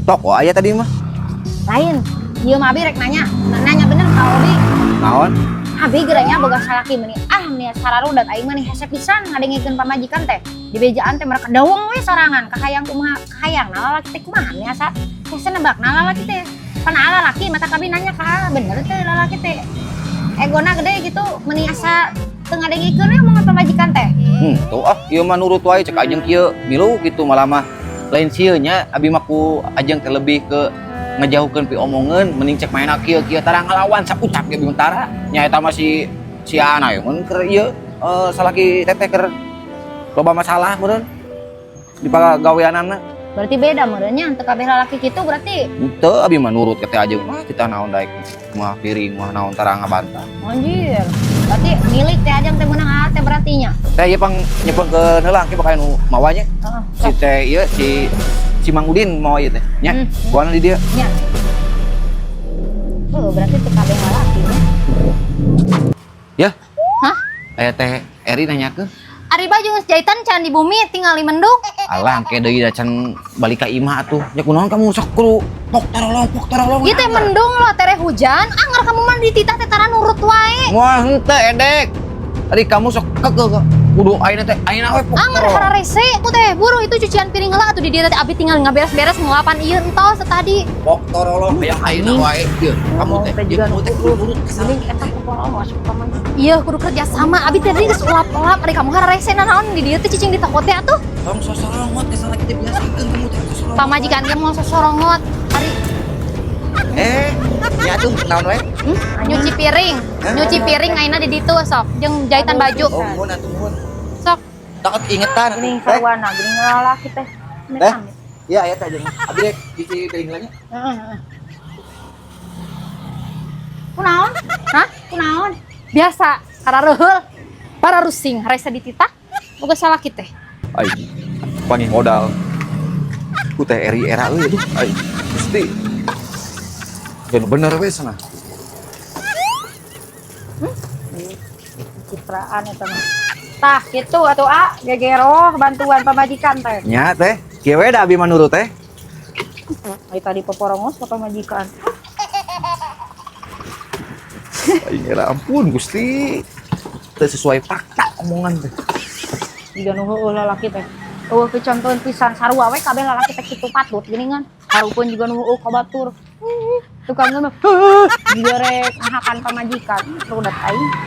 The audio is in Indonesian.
Tok aya tadi mah. Lain, ieu mah abi rek nanya bener ka Obi. Naon? Abi geranya boga salaki meni. Meni sararudat aing mah nih hese pisan ngadengikeun pamajikan teh. Di bejaan teh mereka dawang we sorangan ka hayang kumaha hayang lalaki teh kumaha nya asa. Hese nebak lalaki teh. Kana lalaki mata kabi nanya ka bener teh lalaki teh. Egona gede gitu meni asa teu ngadengikeun we omongan pamajikan teh. Tuh ieu mah nurut wae cek ajeng kieu milu gitu malah mah lain sieu nya abi mah ku ajeng teh lebih ke ngejauhkeun pi omongan mending cek maena kieu tara ngalawan sakucap ge bintara nya eta mah si Ana ya mun keur ieu salaki teteh keur loba masalah meureun di pagaweanana. Berarti beda meureunnya teu kabeh lalaki kitu berarti. Teu abi mah nurut ke teh ajeng mah kita naon daek mah piring mah naon tara ngabantah. Anjir. Berarti milik teh ajeng teh meunang teh berarti nya. Teh ieu pang nyepengkeun heula ke bakain nu mawanya. Si teh ieu si Mang Udin mau ieu teh nya. Kuana di dieu. Nya. Berarti teu kabeh lalaki nya. Ya. Hah? Aya teh Eri nanyakeun. Ari baju geus jahitan can di bumi tinggal di mendung. Alah engke deui da can balik ka imah atuh. Ya kunaon kamu sok kudu pok tarolong. Ieu teh mendung loh tere hujan. Anggar kamu mah dititah teh tara nurut wae. Moal henteu edek. Tadi kamu sok kekeh kudu ayeuna teh ayeuna we pok. Anggar hararese ku teh buru itu cucian piring heula atuh di dieu teh abi tinggal ngaberes-beres ngelapan ieu entos tadi. Pok tarolong hayang ayeuna wae ieu. Kamu teh juga urut mending eta kupola masuk ka mana. Iya kudu kerja sama abi teh geus ulap-ulap ari kamu hararese naon di dieu teh cicing di toko teh atuh. Tong sosorongot ke sana kita biasakeun kamu teh sosorongot. Pamajikan ge mau sosorongot. Ari ya tuh naon wae? Nyuci piring ayeuna di ditu sok jeung jahitan baju. Oh, mun atuh mun. Sok. Takut ingetan. Geuning sarwana, geuning lalaki teh. Iya, aya teh jeung. Abi rek cuci piring lagi. Heeh. Kunaon? Hah? Kunaon? Biasa, karareuheul. Para rusing resa dititah. Boga salaki teh. Ai. Panggih modal. Ku teh Eri era euy aduh. Ai. Gusti. Bener we sana. Citraan eta mah. Tah kitu atuh gegero bantuan pamajikan teh. Nya teh, kieu we da abi mah nurut teh. Ai tadi peporongos ka pamajikan. Ai era ampun Gusti. Teu sesuai fakta omongan teh. Jiga nu heueuh lalaki teh. Eueuh picontoeun pisan sarua we kabeh lalaki teh kitu patut geuningan. Harupeun juga nu heueuh ka batur. Tukang mah jiga rek ngahakan pamajikan, rudat aing.